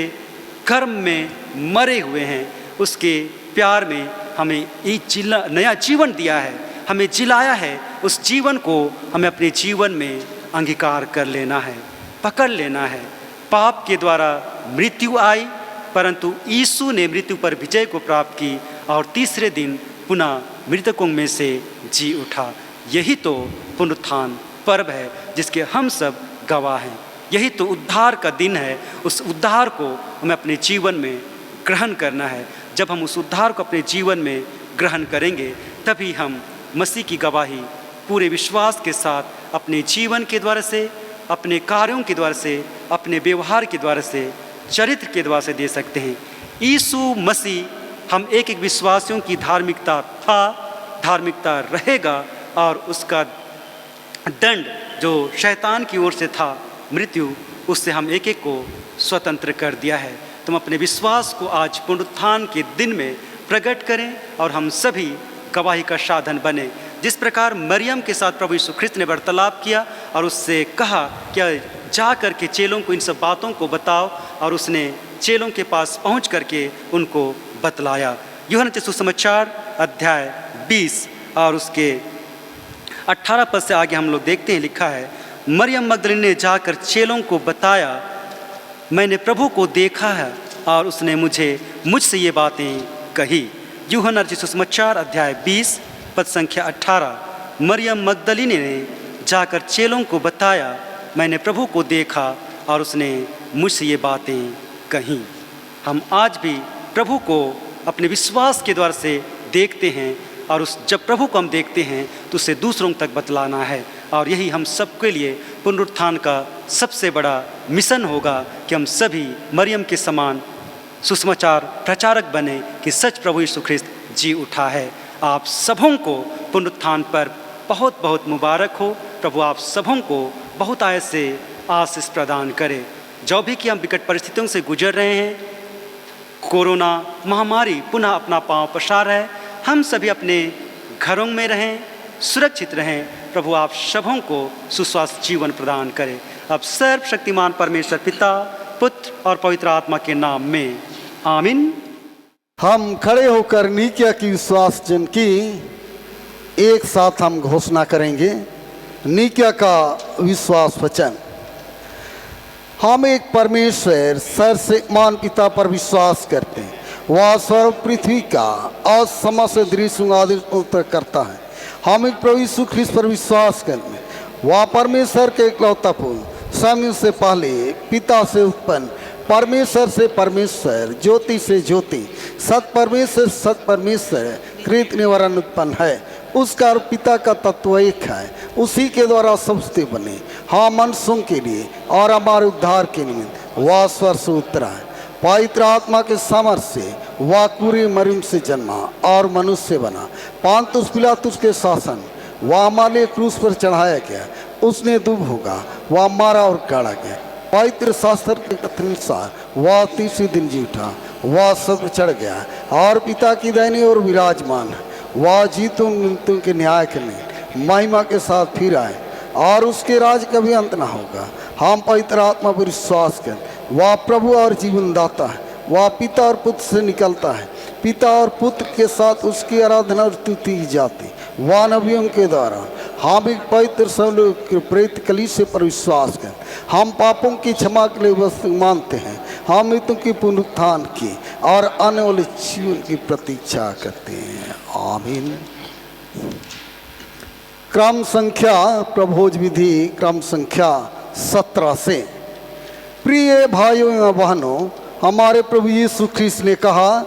कर्म में मरे हुए हैं। उसके प्यार में हमें एक नया जीवन दिया है, हमें जिलाया है। उस जीवन को हमें अपने जीवन में अंगीकार कर लेना है, पकड़ लेना है। पाप के द्वारा मृत्यु आई, परंतु यीशु ने मृत्यु पर विजय को प्राप्त की और तीसरे दिन पुनः मृतकों में से जी उठा। यही तो पुनरुत्थान पर्व है जिसके हम सब गवाह हैं। यही तो उद्धार का दिन है। उस उद्धार को हमें अपने जीवन में ग्रहण करना है। जब हम उस उद्धार को अपने जीवन में ग्रहण करेंगे तभी हम मसीह की गवाही पूरे विश्वास के साथ अपने जीवन के द्वारा से, अपने कार्यों के द्वारा से, अपने व्यवहार के द्वारा से, चरित्र के द्वारा से दे सकते हैं। यीशु मसीह हम एक एक विश्वासियों की धार्मिकता था, धार्मिकता रहेगा और उसका दंड जो शैतान की ओर से था, मृत्यु, उससे हम एक एक को स्वतंत्र कर दिया है। तुम अपने विश्वास को आज पुनरुत्थान के दिन में प्रकट करें और हम सभी गवाही का साधन बने। जिस प्रकार मरियम के साथ प्रभु यीशु ख्रिस्त ने वार्तालाप किया और उससे कहा कि जा करके चेलों को इन सब बातों को बताओ, और उसने चेलों के पास पहुंच करके उनको बतलाया। यूहन्ना के सुसमाचार अध्याय 20 और उसके 18 पद से आगे हम लोग देखते हैं, लिखा है, मरियम मगदलीनी ने जाकर चेलों को बताया, मैंने प्रभु को देखा है और उसने मुझसे ये बातें कही। यूहन्ना के सुसमाचार अध्याय 20 पद संख्या 18। मरियम मगदलीनी ने जाकर चेलों को बताया, मैंने प्रभु को देखा और उसने मुझसे ये बातें कहीं। हम आज भी प्रभु को अपने विश्वास के द्वारा से देखते हैं और जब प्रभु को हम देखते हैं तो उसे दूसरों तक बतलाना है। और यही हम सबके लिए पुनरुत्थान का सबसे बड़ा मिशन होगा कि हम सभी मरियम के समान सुसमाचार प्रचारक बने कि सच प्रभु यीशु ख्रिस्त जी उठा है। आप सबों को पुनरुत्थान पर बहुत बहुत मुबारक हो। प्रभु आप सबों को बहुत आय से आशीष प्रदान करे। जो भी कि हम विकट परिस्थितियों से गुजर रहे हैं, कोरोना महामारी पुनः अपना पांव पसार है, हम सभी अपने घरों में रहें, सुरक्षित रहें। प्रभु आप सबों को सुस्वास्थ्य जीवन प्रदान करें। अब सर्वशक्तिमान परमेश्वर पिता, पुत्र और पवित्र आत्मा के नाम में आमीन। हम खड़े होकर नीकिया की विश्वास जन की एक साथ हम घोषणा करेंगे। नीकिया का विश्वास वचन। हम एक परमेश्वर सर्वशक्तिमान पिता पर विश्वास करते हैं। वह सर्व पृथ्वी का और समस्त दृश्य आदि करता है। हम एक प्रभु यीशु ख्रिस्त पर विश्वास करते हैं। वह परमेश्वर के इकलौता पुत्र, समय से पहले पिता से उत्पन्न, परमेश्वर से परमेश्वर, ज्योति से ज्योति, सत परमेश्वर कृत निवारण उत्पन्न है। उसका और पिता का तत्व एक है। उसी के द्वारा सबसे बने, हाँ मनुष्यों के लिए और हमारे उद्धार के निमित्त वह स्वर्ग से उतरा है। पवित्र आत्मा के सामर्थ्य से वह पूरी मरियम से जन्मा और मनुष्य बना। पांतुस पिलातुस के शासन वह हमारे क्रूस पर चढ़ाया गया। उसने दुब होगा, वह मारा और काढ़ा गया। पवित्र शास्त्र के अनुसार वह तीसरे दिन जी उठा। वह सब चढ़ गया और पिता की दाहिनी ओर विराजमान है। वह जीतों मृत्युओं के न्याय करने महिमा के साथ फिर आए और उसके राज कभी अंत न होगा। हम पवित्र आत्मा पर विश्वास करें। वह प्रभु और जीवन दाता है। वह पिता और पुत्र से निकलता है। पिता और पुत्र के साथ उसकी आराधना और स्तुति की जाती। वह नबियों के द्वारा हम एक पवित्र सब प्रेरित कलीसिया पर विश्वास करें। हम पापों की क्षमा के लिए वस्तु मानते हैं। हम मृत्युओं की पुनरुत्थान की और आने वाले जीवन की प्रतीक्षा करते हैं। आमीन। क्रम संख्या प्रभोज विधि क्रम संख्या 17 से। प्रिय भाइयों एवं बहनों, हमारे प्रभु यीशु ख्रिस्त ने कहा,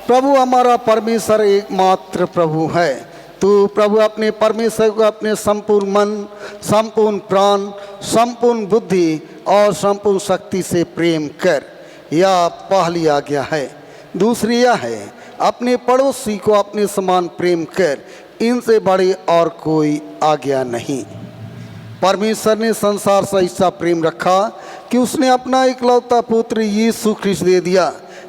प्रभु हमारा परमेश्वर एकमात्र प्रभु है। तू प्रभु अपने परमेश्वर को अपने संपूर्ण मन, संपूर्ण प्राण, संपूर्ण बुद्धि और संपूर्ण शक्ति से प्रेम कर। यह पहली आज्ञा है। दूसरी यह है, अपने पड़ोसी को अपने समान प्रेम कर। इनसे बड़ी और कोई आज्ञा नहीं। परमेश्वर ने संसार से ऐसा प्रेम रखा कि उसने अपना इकलौता पुत्र यीशु ख्रिस्त दे दिया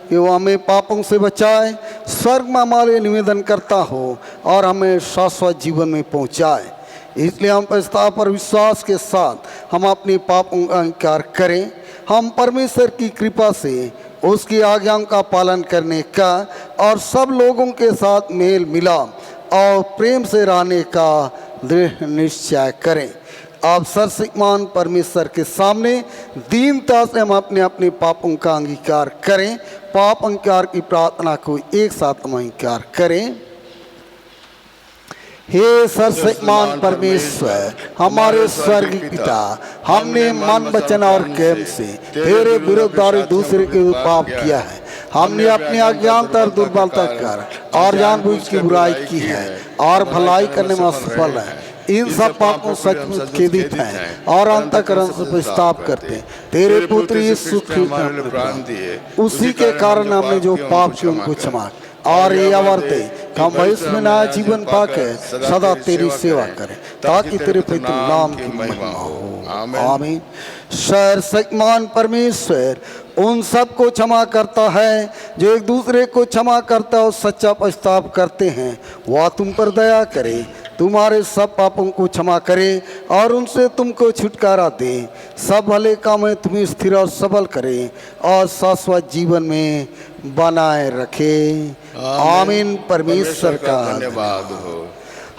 कि वो हमें पापों से बचाए, स्वर्ग में हमारे निवेदन करता हो और हमें शाश्वत जीवन में पहुंचाए। इसलिए हम प्रस्ताव पर विश्वास के साथ हम अपने पापों का अंगीकार करें। हम परमेश्वर की कृपा से उसकी आज्ञाओं का पालन करने का और सब लोगों के साथ मेल मिलाप और प्रेम से रहने का दृढ़ निश्चय करें। आप सर्वशक्तिमान परमेश्वर के सामने दीनता से हम अपने अपने पापों का अंगीकार करें। पाप अंगीकार की प्रार्थना को एक साथ हम अंगीकार करें। हे सर्वशक्तिमान परमेश्वर, हमारे स्वर्गीय पिता, हमने मन वचन और कर्म से तेरे विरुद्ध और दूसरे के पाप किया है। हमने अपनी अज्ञानता और दुर्बलता कर और जानबूझ की बुराई की है और भलाई करने में असफल है। इन सब पापों सचमुच खेदित हैं और अंतःकरण से पछतावा करते। तेरे पुत्र यीशु ख्रिस्त उसी के कारण हमने जो पाप किए उनको क्षमा और ये आवर्ते हम भविष्य में नया जीवन पाकर सदा तेरी सेवा करें, ताकि तेरे पवित्र नाम की महिमा हो। आमीन। सर्वशक्तिमान परमेश्वर उन सब को क्षमा करता है जो एक दूसरे को क्षमा करता और सच्चा पछतावा करते हैं। वह तुम पर दया करे, तुम्हारे सब पापों को क्षमा करे और उनसे तुमको छुटकारा दे। सब भले काम में तुम्हें स्थिर और सबल करे और शाश्वत जीवन में बनाए रखे। आमीन। परमेश्वर का धन्यवाद हो।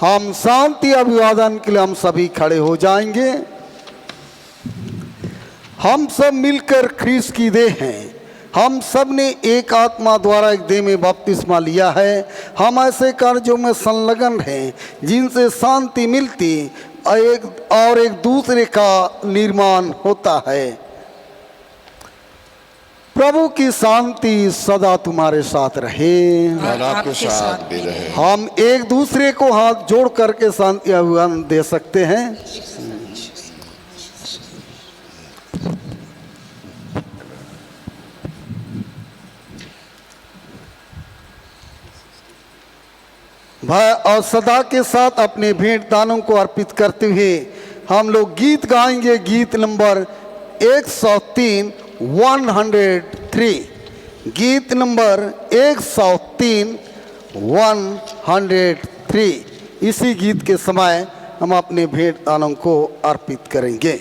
हम शांति अभिवादन के लिए हम सभी खड़े हो जाएंगे। हम सब मिलकर ख्रीस्त की देह हैं। हम सब ने एक आत्मा द्वारा एक देह में बपतिस्मा लिया है। हम ऐसे कार्यों में संलग्न हैं जिनसे शांति मिलती एक दूसरे का निर्माण होता है। प्रभु की शांति सदा तुम्हारे साथ रहे और आपके साथ भी रहे। हम एक दूसरे को हाथ जोड़ करके शांति अभिवादन दे सकते हैं। भय और सदा के साथ अपने भेंट दानों को अर्पित करते हुए हम लोग गीत गाएंगे। गीत नंबर 103 103, गीत नंबर 103 103। इसी गीत के समय हम अपने भेंट दानों को अर्पित करेंगे।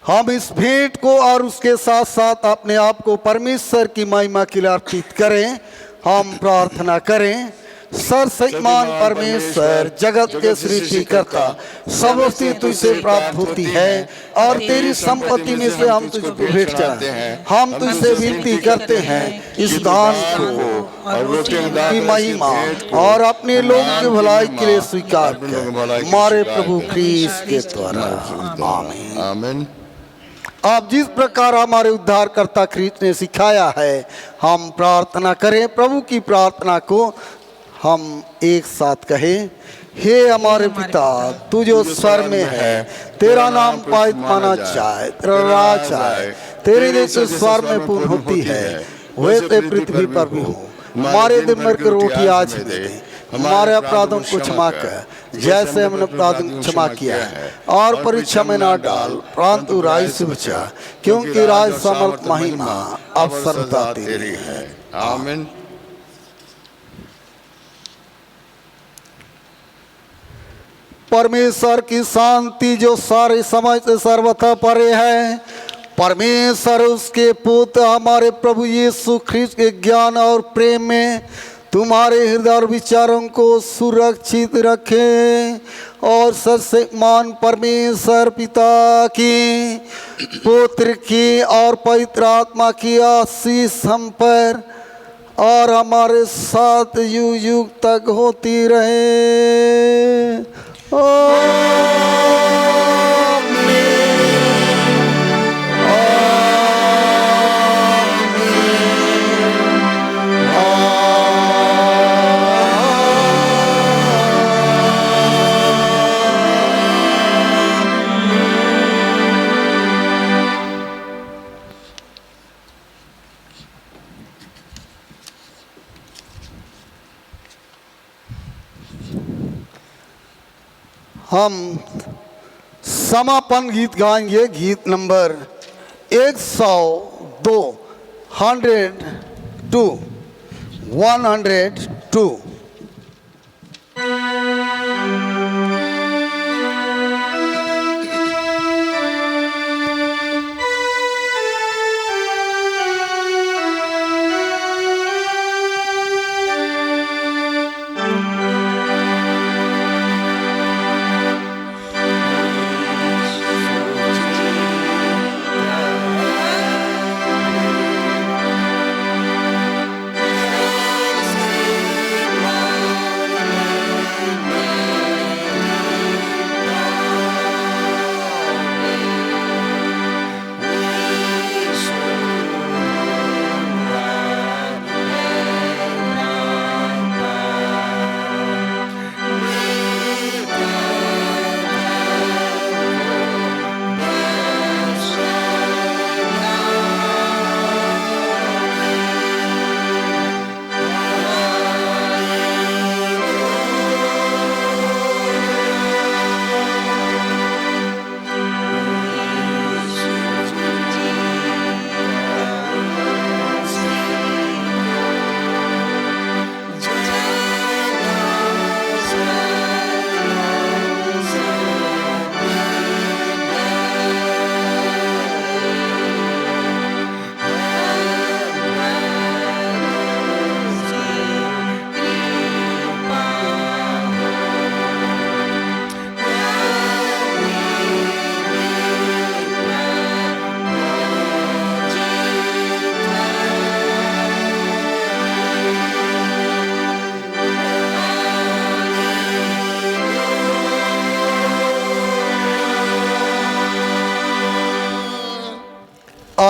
हम इस भेंट को और उसके साथ साथ अपने आप को परमेश्वर की महिमा के लिए अर्पित करें। हम प्रार्थना करें। सर्वशक्तिमान परमेश्वर, जगत के सृष्टिकर्ता, सर्वस्ति तुझसे प्राप्त होती है और तेरी संपत्ति में से हम तुझको भेंट चढ़ाते हैं। हम तुझसे विनती करते हैं इस दान को और की महिमा और अपने लोगों की भलाई के लिए स्वीकार कर, हमारे प्रभु क्रीस्त के द्वारा। आमीन। आमीन। आप जिस प्रकार हमारे उद्धारकर्ता क्रीस्त ने सिखाया है, हम प्रार्थना करें। प्रभु की प्रार्थना को हम एक साथ कहें। हे हमारे पिता, तू जो स्वर्ग में है, तेरा नाम पावित्र माना जाए, तेरा राज आए, तेरी जैसे स्वर्ग में पूर्ण होती है वैसे पृथ्वी पर भी हो। हमारे दिन भर की रोटी आज हमें दे, हमारे अपराधों को क्षमा कर जैसे हमने अपराधों को क्षमा किया है, और परीक्षा में ना डाल परंतु राज से बचा, क्योंकि राज समर्थ महिमा अब सर्वदा तेरी है। आमीन। परमेश्वर की शांति जो सारे समझ से सर्वथा परे है, परमेश्वर उसके पुत्र हमारे प्रभु यीशु ख्रीस्त के ज्ञान और प्रेम में तुम्हारे हृदय और विचारों को सुरक्षित रखे, और सर्वशक्तिमान परमेश्वर पिता की, पुत्र की और पवित्र आत्मा की आशीष हम पर और हमारे साथ युग युग तक होती रहे। हम समापन गीत गाएंगे। गीत नंबर 102 102।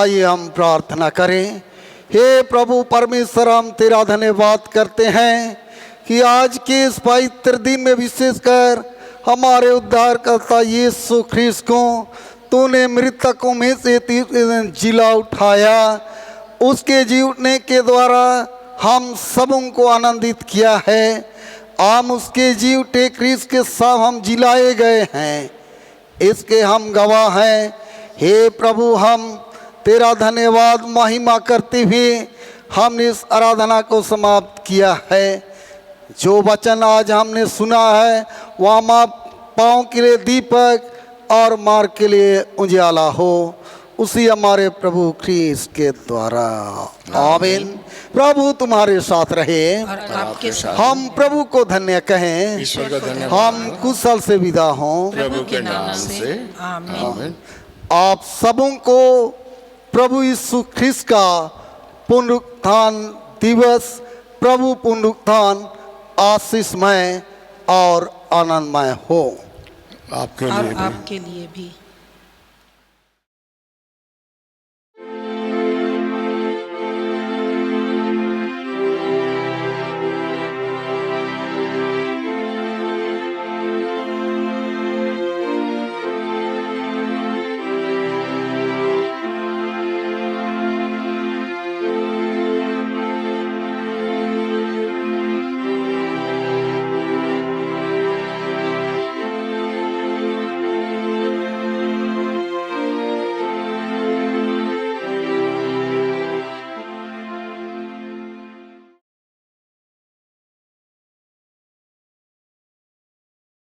आइए हम प्रार्थना करें। हे प्रभु परमेश्वर, हम तेरा धन्यवाद करते हैं कि आज के इस पवित्र दिन में विशेषकर हमारे उद्धारकर्ता यीशु ख्रीस्त को तूने मृतकों में से तीसरे दिन जिला उठाया। उसके जी उठने के द्वारा हम सबों को आनंदित किया है। हम उसके जी उठे ख्रीस्त के साथ हम जिलाए गए हैं, इसके हम गवाह हैं। हे प्रभु, हम तेरा धन्यवाद महिमा करते हुए हमने इस आराधना को समाप्त किया है। जो वचन आज हमने सुना है वह हमारे पाँव के लिए दीपक और मार्ग के लिए उजियाला हो, उसी हमारे प्रभु ख्रीस्त के द्वारा। आमीन। प्रभु तुम्हारे साथ रहे और आपके साथ। हम प्रभु को धन्य कहें। ईश्वर का धन्यवाद हम कुशल से विदा हों प्रभु के नाम से। आमीन। आमीन। आप सबों को प्रभु यीशु ख्रीस्त का पुनरुत्थान दिवस, प्रभु पुनरुत्थान आशीषमय और आनंदमय हो। आपके और लिए भी। आपके लिए भी।